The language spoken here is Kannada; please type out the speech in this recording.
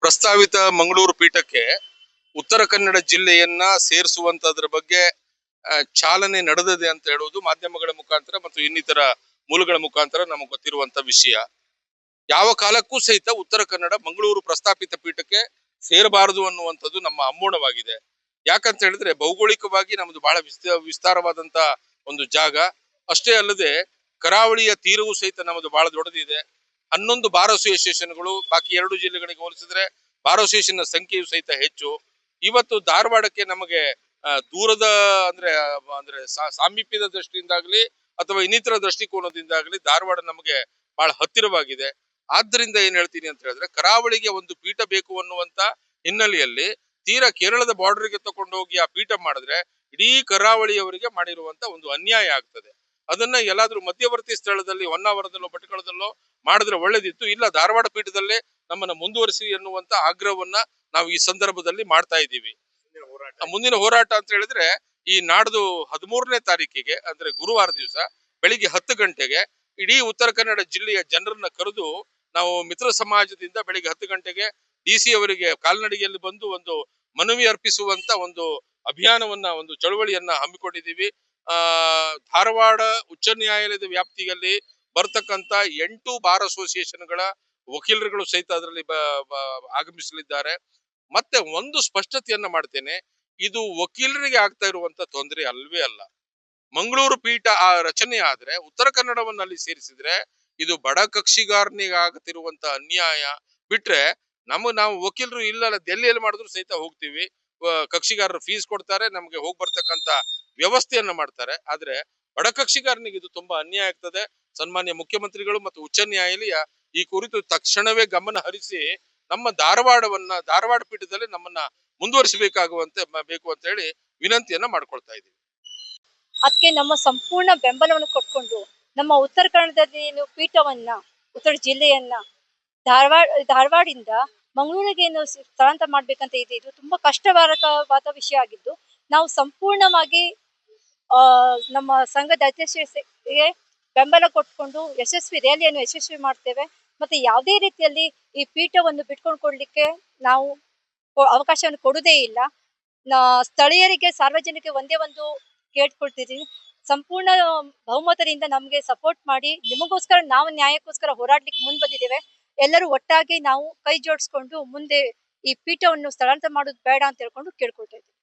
ಪ್ರಸ್ತಾವಿತ ಮಂಗಳೂರು ಪೀಠಕ್ಕೆ ಉತ್ತರ ಕನ್ನಡ ಜಿಲ್ಲೆಯನ್ನ ಸೇರಿಸುವಂತದ್ರ ಬಗ್ಗೆ ಚಾಲನೆ ನಡೆದಿದೆ ಅಂತ ಹೇಳುವುದು ಮಾಧ್ಯಮಗಳ ಮುಖಾಂತರ ಮತ್ತು ಇನ್ನಿತರ ಮೂಲಗಳ ಮುಖಾಂತರ ನಮಗೆ ಗೊತ್ತಿರುವಂತ ವಿಷಯ. ಯಾವ ಕಾಲಕ್ಕೂ ಸಹಿತ ಉತ್ತರ ಕನ್ನಡ ಮಂಗಳೂರು ಪ್ರಸ್ತಾಪಿತ ಪೀಠಕ್ಕೆ ಸೇರಬಾರದು ಅನ್ನುವಂಥದ್ದು ನಮ್ಮ ಅಮ್ಮೋಣವಾಗಿದೆ. ಯಾಕಂತ ಹೇಳಿದ್ರೆ ಭೌಗೋಳಿಕವಾಗಿ ನಮ್ದು ಬಹಳ ವಿಸ್ತಾರವಾದಂತ ಒಂದು ಜಾಗ. ಅಷ್ಟೇ ಅಲ್ಲದೆ ಕರಾವಳಿಯ ತೀರವೂ ಸಹಿತ ನಮ್ಮದು ಬಹಳ ದೊಡ್ಡದಿದೆ. 11 ಬಾರ್ ಅಸೋಸಿಯೇಷನ್ಗಳು ಬಾಕಿ 2 ಜಿಲ್ಲೆಗಳಿಗೆ ಹೋಲಿಸಿದ್ರೆ ಬಾರ್ ಅಸೋಸಿಯೇಷನ್ ಸಂಖ್ಯೆಯು ಸಹಿತ ಹೆಚ್ಚು. ಇವತ್ತು ಧಾರವಾಡಕ್ಕೆ ನಮಗೆ ದೂರದ ಅಂದ್ರೆ ಅಂದ್ರೆ ಸಾಮೀಪ್ಯದ ದೃಷ್ಟಿಯಿಂದಾಗ್ಲಿ ಅಥವಾ ಇನ್ನಿತರ ದೃಷ್ಟಿಕೋನದಿಂದಾಗ್ಲಿ ಧಾರವಾಡ ನಮಗೆ ಬಹಳ ಹತ್ತಿರವಾಗಿದೆ. ಆದ್ದರಿಂದ ಏನ್ ಹೇಳ್ತೀನಿ ಅಂತ ಹೇಳಿದ್ರೆ ಕರಾವಳಿಗೆ ಒಂದು ಪೀಠ ಬೇಕು ಅನ್ನುವಂತ ಹಿನ್ನೆಲೆಯಲ್ಲಿ ತೀರಾ ಕೇರಳದ ಬಾರ್ಡರ್ಗೆ ತಕೊಂಡು ಹೋಗಿ ಆ ಪೀಠ ಮಾಡಿದ್ರೆ ಇಡೀ ಕರಾವಳಿಯವರಿಗೆ ಮಾಡಿರುವಂತ ಒಂದು ಅನ್ಯಾಯ ಆಗ್ತದೆ. ಅದನ್ನ ಎಲ್ಲಾದ್ರೂ ಮಧ್ಯವರ್ತಿ ಸ್ಥಳದಲ್ಲಿ ಹೊನ್ನಾವರದಲ್ಲೋ ಭಟ್ಕಳದಲ್ಲೋ ಮಾಡಿದ್ರೆ ಒಳ್ಳೇದಿತ್ತು. ಇಲ್ಲ ಧಾರವಾಡ ಪೀಠದಲ್ಲೇ ನಮ್ಮನ್ನ ಮುಂದುವರಿಸಿ ಎನ್ನುವಂತ ಆಗ್ರಹವನ್ನ ನಾವು ಈ ಸಂದರ್ಭದಲ್ಲಿ ಮಾಡ್ತಾ ಇದ್ದೀವಿ. ಮುಂದಿನ ಹೋರಾಟ ಅಂತ ಹೇಳಿದ್ರೆ ಈ ನಾಡ್ದು 13ನೇ ತಾರೀಕಿಗೆ ಅಂದ್ರೆ ಗುರುವಾರ ದಿವಸ ಬೆಳಿಗ್ಗೆ 10 ಗಂಟೆಗೆ ಇಡೀ ಉತ್ತರ ಕನ್ನಡ ಜಿಲ್ಲೆಯ ಜನರನ್ನ ಕರೆದು ನಾವು ಮಿತ್ರ ಸಮಾಜದಿಂದ ಬೆಳಿಗ್ಗೆ 10 ಗಂಟೆಗೆ DC ಅವರಿಗೆ ಕಾಲ್ನಡಿಗೆಯಲ್ಲಿ ಬಂದು ಒಂದು ಮನವಿ ಅರ್ಪಿಸುವಂತ ಒಂದು ಅಭಿಯಾನವನ್ನ ಒಂದು ಚಳವಳಿಯನ್ನ ಹಮ್ಮಿಕೊಂಡಿದ್ದೀವಿ. ಧಾರವಾಡ ಉಚ್ಚ ನ್ಯಾಯಾಲಯದ ವ್ಯಾಪ್ತಿಯಲ್ಲಿ ಬರ್ತಕ್ಕಂತ 8 ಬಾರ್ ಅಸೋಸಿಯೇಷನ್ಗಳ ವಕೀಲರುಗಳು ಸಹಿತ ಅದರಲ್ಲಿ ಆಗಮಿಸಲಿದ್ದಾರೆ. ಮತ್ತೆ ಒಂದು ಸ್ಪಷ್ಟತೆಯನ್ನ ಮಾಡ್ತೇನೆ, ಇದು ವಕೀಲರಿಗೆ ಆಗ್ತಾ ಇರುವಂತ ತೊಂದರೆ ಅಲ್ವೇ ಅಲ್ಲ. ಮಂಗಳೂರು ಪೀಠ ಆ ರಚನೆ ಆದ್ರೆ ಉತ್ತರ ಕನ್ನಡವನ್ನು ಅಲ್ಲಿ ಸೇರಿಸಿದ್ರೆ ಇದು ಬಡ ಕಕ್ಷಿಗಾರನಿಗೆ ಆಗತಿರುವಂತ ಅನ್ಯಾಯ ಬಿಟ್ರೆ ನಾವು ವಕೀಲರು ಇಲ್ಲ ದೆಹಲಿಯಲ್ಲಿ ಮಾಡಿದ್ರು ಸಹಿತ ಹೋಗ್ತೀವಿ. ಕಕ್ಷಿಗಾರರು ಫೀಸ್ ಕೊಡ್ತಾರೆ, ನಮ್ಗೆ ಹೋಗಿ ಬರ್ತಕ್ಕಂತ ವ್ಯವಸ್ಥೆಯನ್ನ ಮಾಡ್ತಾರೆ. ಆದ್ರೆ ಬಡ ಕಕ್ಷಿಗಾರನಿಗೆ ಇದು ತುಂಬಾ ಅನ್ಯಾಯ ಆಗ್ತದೆ. ಸನ್ಮಾನ್ಯ ಮುಖ್ಯಮಂತ್ರಿಗಳು ಮತ್ತು ಉಚ್ಚ ನ್ಯಾಯಾಲಯ ಈ ಕುರಿತು ತಕ್ಷಣವೇ ಗಮನ ಹರಿಸಿ ನಮ್ಮ ಧಾರವಾಡ ಪೀಠದಲ್ಲಿ ನಮ್ಮನ್ನ ಮುಂದುವರಿಸಬೇಕಾಗುವಂತೆ ಬೇಕು ಅಂತ ಹೇಳಿ ವಿನಂತಿಯನ್ನ ಮಾಡ್ಕೊಳ್ತಾ ಇದ್ದೀವಿ. ಅದಕ್ಕೆ ನಮ್ಮ ಸಂಪೂರ್ಣ ಬೆಂಬಲವನ್ನು ಕೊಟ್ಕೊಂಡು ನಮ್ಮ ಉತ್ತರ ಕನ್ನಡದಲ್ಲಿ ಪೀಠವನ್ನ ಉತ್ತರ ಜಿಲ್ಲೆಯನ್ನ ಧಾರವಾಡಿಂದ ಮಂಗಳೂರಿಗೆ ಸ್ಥಳಾಂತರ ಮಾಡ್ಬೇಕಂತ ಇದೆ. ಇದು ತುಂಬಾ ಕಷ್ಟಕರವಾದ ವಿಷಯ ಆಗಿದ್ದು ನಾವು ಸಂಪೂರ್ಣವಾಗಿ ನಮ್ಮ ಸಂಘದ ಅಧ್ಯಕ್ಷರಿಗೆ ಬೆಂಬಲ ಕೊಟ್ಕೊಂಡು ಯಶಸ್ವಿ ರ್ಯಾಲಿಯನ್ನು ಯಶಸ್ವಿ ಮಾಡ್ತೇವೆ. ಮತ್ತೆ ಯಾವುದೇ ರೀತಿಯಲ್ಲಿ ಈ ಪೀಠವನ್ನು ಬಿಟ್ಕೊಂಡು ಕೊಡ್ಲಿಕ್ಕೆ ನಾವು ಅವಕಾಶವನ್ನು ಕೊಡುವುದೇ ಇಲ್ಲ. ಸ್ಥಳೀಯರಿಗೆ ಸಾರ್ವಜನಿಕ ಒಂದೇ ಒಂದು ಕೇಳ್ಕೊಳ್ತಿದ್ದೀನಿ, ಸಂಪೂರ್ಣ ಬಹುಮತದಿಂದ ನಮ್ಗೆ ಸಪೋರ್ಟ್ ಮಾಡಿ. ನಿಮಗೋಸ್ಕರ ನಾವು ನ್ಯಾಯಕ್ಕೋಸ್ಕರ ಹೋರಾಡ್ಲಿಕ್ಕೆ ಮುಂದೆ ಬಂದಿದ್ದೇವೆ. ಎಲ್ಲರೂ ಒಟ್ಟಾಗಿ ನಾವು ಕೈ ಜೋಡಿಸ್ಕೊಂಡು ಮುಂದೆ ಈ ಪೀಠವನ್ನು ಸ್ಥಳಾಂತರ ಮಾಡೋದು ಬೇಡ ಅಂತ ಹೇಳ್ಕೊಂಡು ಕೇಳ್ಕೊಳ್ತಾ ಇದ್ದೀವಿ.